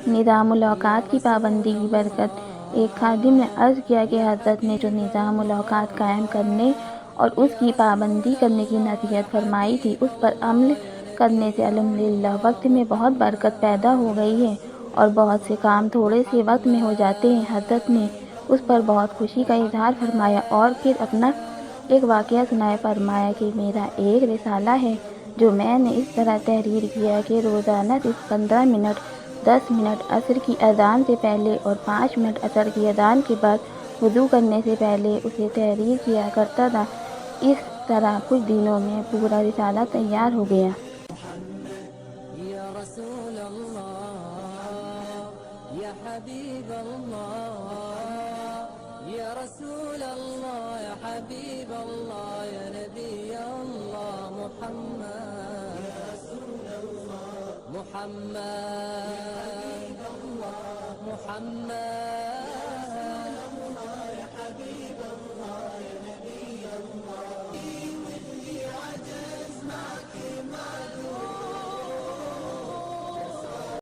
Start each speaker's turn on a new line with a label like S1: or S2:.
S1: نظام الاوقات کی پابندی کی برکت۔ ایک خادم نے عرض کیا کہ حضرت نے جو نظام الاوقات قائم کرنے اور اس کی پابندی کرنے کی نصیحت فرمائی تھی، اس پر عمل کرنے سے الحمدللہ وقت میں بہت برکت پیدا ہو گئی ہے اور بہت سے کام تھوڑے سے وقت میں ہو جاتے ہیں۔ حضرت نے اس پر بہت خوشی کا اظہار فرمایا اور پھر اپنا ایک واقعہ سنایا۔ فرمایا کہ میرا ایک رسالہ ہے جو میں نے اس طرح تحریر کیا کہ روزانہ صرف 15 منٹ، 10 منٹ عصر کی اذان سے پہلے اور 5 منٹ عصر کی اذان کے بعد وضو کرنے سے پہلے اسے تحریر کیا کرتا تھا۔ اس طرح کچھ دنوں میں پورا رسالہ تیار ہو گیا۔
S2: یا رسول اللہ یا حبیب اللہ یا رسول اللہ یا حبیب اللہ یا نبی اللہ محمد محمد محمد